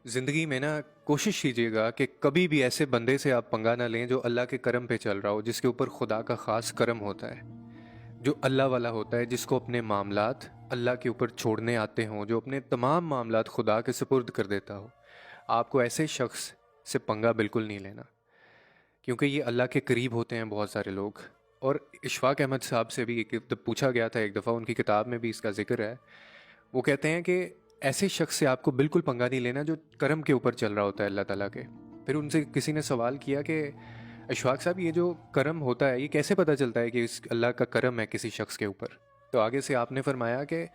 ज़िंदगी में ना कोशिश कीजिएगा कि कभी भी ऐसे बंदे से आप पंगा ना लें जो अल्लाह के करम पे चल रहा हो, जिसके ऊपर खुदा का ख़ास करम होता है, जो अल्लाह वाला होता है, जिसको अपने मामलात अल्लाह के ऊपर छोड़ने आते हों, जो अपने तमाम मामलात खुदा के सुपुर्द कर देता हो। आपको ऐसे शख्स से पंगा बिल्कुल नहीं लेना, क्योंकि ये अल्लाह के करीब होते हैं बहुत सारे लोग। और इशफाक अहमद साहब से भी एक पूछा गया था एक दफ़ा, उनकी किताब में भी इसका ज़िक्र है। वो कहते हैं कि ऐसे शख्स से आपको बिल्कुल पंगा नहीं लेना जो करम के ऊपर चल रहा होता है अल्लाह ताला के। फिर उनसे किसी ने सवाल किया कि अशफाक साहब, ये जो करम होता है ये कैसे पता चलता है कि इस अल्लाह का करम है किसी शख्स के ऊपर? तो आगे से आपने फरमाया कि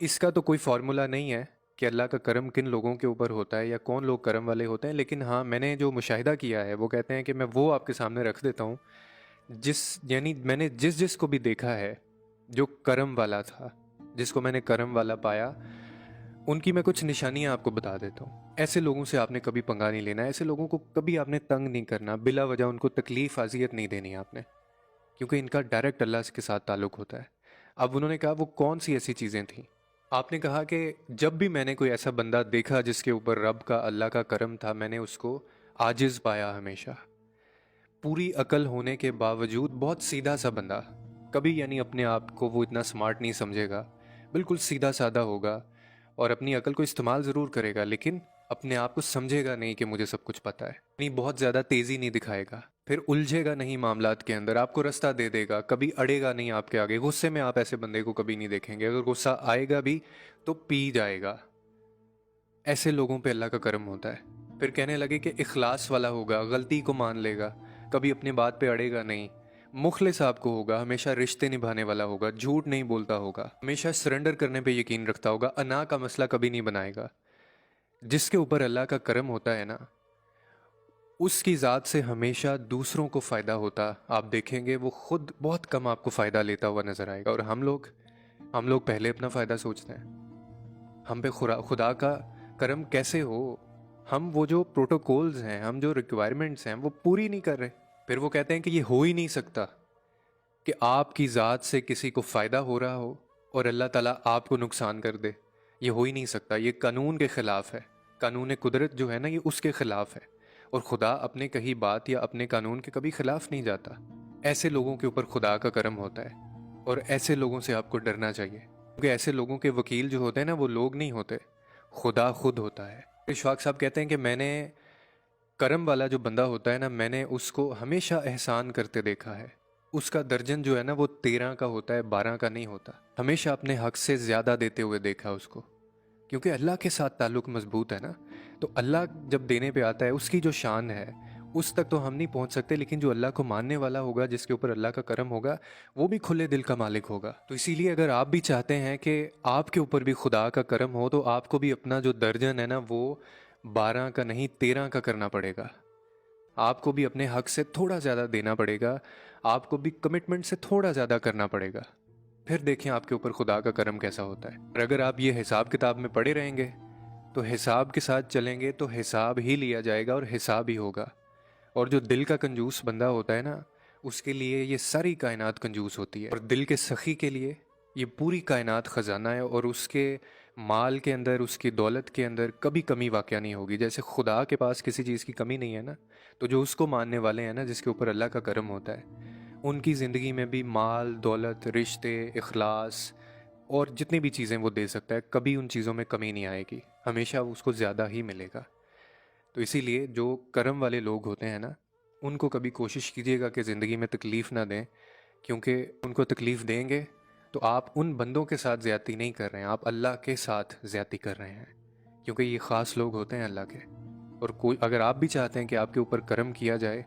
इसका तो कोई फार्मूला नहीं है कि अल्लाह का करम किन लोगों के ऊपर होता है या कौन लोग करम वाले होते हैं, लेकिन हाँ, मैंने जो मुशाहिदा किया है वो कहते हैं कि मैं वो आपके सामने रख देता हूँ यानी मैंने जिस जिस को भी देखा है जो करम वाला था, जिसको मैंने करम वाला पाया, उनकी मैं कुछ निशानियां आपको बता देता हूँ। ऐसे लोगों से आपने कभी पंगा नहीं लेना, ऐसे लोगों को कभी आपने तंग नहीं करना, बिला वजह उनको तकलीफ अजियत नहीं देनी आपने, क्योंकि इनका डायरेक्ट अल्लाह के साथ ताल्लुक होता है। अब उन्होंने कहा वो कौन सी ऐसी चीज़ें थीं? आपने कहा कि जब भी मैंने कोई ऐसा बंदा देखा जिसके ऊपर रब का अल्लाह का करम था, मैंने उसको आजिज़ पाया हमेशा। पूरी अकल होने के बावजूद बहुत सीधा सा बंदा, कभी यानी अपने आप को वो इतना स्मार्ट नहीं समझेगा, बिल्कुल सीधा साधा होगा और अपनी अकल को इस्तेमाल ज़रूर करेगा, लेकिन अपने आप को समझेगा नहीं कि मुझे सब कुछ पता है। नहीं, बहुत ज़्यादा तेज़ी नहीं दिखाएगा, फिर उलझेगा नहीं मामलात के अंदर, आपको रास्ता दे देगा, कभी अड़ेगा नहीं आपके आगे। गुस्से में आप ऐसे बंदे को कभी नहीं देखेंगे, अगर गुस्सा आएगा भी तो पी जाएगा। ऐसे लोगों पे अल्लाह का करम होता है। फिर कहने लगे कि इखलास वाला होगा, गलती को मान लेगा, कभी अपनी बात पे अड़ेगा नहीं, मुखलिस आपको होगा, हमेशा रिश्ते निभाने वाला होगा, झूठ नहीं बोलता होगा, हमेशा सरेंडर करने पे यकीन रखता होगा, अना का मसला कभी नहीं बनाएगा। जिसके ऊपर अल्लाह का करम होता है ना, उसकी ज़ात से हमेशा दूसरों को फ़ायदा होता आप देखेंगे। वो खुद बहुत कम आपको फ़ायदा लेता हुआ नज़र आएगा। और हम लोग पहले अपना फ़ायदा सोचते हैं। हम पे खुदा का करम कैसे हो? हम वो जो प्रोटोकॉल्स हैं, हम जो रिक्वायरमेंट्स हैं, वो पूरी नहीं कर रहे। फिर वो कहते हैं कि ये हो ही नहीं सकता कि आपकी ज़ात से किसी को फ़ायदा हो रहा हो और अल्लाह ताला आपको नुकसान कर दे। ये हो ही नहीं सकता, ये कानून के ख़िलाफ़ है। कानून कुदरत जो है ना, ये उसके ख़िलाफ़ है। और खुदा अपने कही बात या अपने कानून के कभी ख़िलाफ़ नहीं जाता। ऐसे लोगों के ऊपर खुदा का करम होता है और ऐसे लोगों से आपको डरना चाहिए, क्योंकि ऐसे लोगों के वकील जो होते हैं ना, वो लोग नहीं होते, खुदा खुद होता है। इशफाक साहब कहते हैं कि मैंने करम वाला जो बंदा होता है ना, मैंने उसको हमेशा एहसान करते देखा है। उसका दर्जन जो है ना, वो 13 का होता है, 12 का नहीं होता। हमेशा अपने हक से ज़्यादा देते हुए देखा उसको, क्योंकि अल्लाह के साथ ताल्लुक़ मजबूत है ना। तो अल्लाह जब देने पे आता है, उसकी जो शान है उस तक तो हम नहीं पहुंच सकते, लेकिन जो अल्लाह को मानने वाला होगा, जिसके ऊपर अल्लाह का करम होगा, वो भी खुले दिल का मालिक होगा। तो इसीलिए अगर आप भी चाहते हैं कि आपके ऊपर भी खुदा का करम हो, तो आपको भी अपना जो दर्जन है ना, वो 12 का नहीं 13 का करना पड़ेगा। आपको भी अपने हक से थोड़ा ज़्यादा देना पड़ेगा, आपको भी कमिटमेंट से थोड़ा ज़्यादा करना पड़ेगा। फिर देखें आपके ऊपर खुदा का करम कैसा होता है। और अगर आप ये हिसाब किताब में पड़े रहेंगे, तो हिसाब के साथ चलेंगे तो हिसाब ही लिया जाएगा और हिसाब ही होगा। और जो दिल का कंजूस बंदा होता है ना, उसके लिए ये सारी कायनात कंजूस होती है, और दिल के सखी के लिए ये पूरी कायनात ख़जाना है, और उसके माल के अंदर, उसकी दौलत के अंदर कभी कमी वाक़या नहीं होगी। जैसे खुदा के पास किसी चीज़ की कमी नहीं है ना, तो जो उसको मानने वाले हैं ना, जिसके ऊपर अल्लाह का करम होता है, उनकी ज़िंदगी में भी माल, दौलत, रिश्ते, इखलास और जितनी भी चीज़ें वो दे सकता है, कभी उन चीज़ों में कमी नहीं आएगी, हमेशा उसको ज़्यादा ही मिलेगा। तो इसीलिए जो करम वाले लोग होते हैं ना, उनको कभी कोशिश कीजिएगा कि ज़िंदगी में तकलीफ़ ना दें, क्योंकि उनको तकलीफ़ देंगे तो आप उन बंदों के साथ ज़्यादती नहीं कर रहे हैं, आप अल्लाह के साथ ज़्यादती कर रहे हैं, क्योंकि ये ख़ास लोग होते हैं अल्लाह के। और कोई अगर आप भी चाहते हैं कि आपके ऊपर करम किया जाए,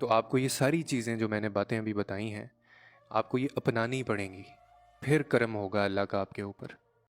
तो आपको ये सारी चीज़ें जो मैंने बातें अभी बताई हैं, आपको ये अपनानी पड़ेंगी, फिर करम होगा अल्लाह का आपके ऊपर।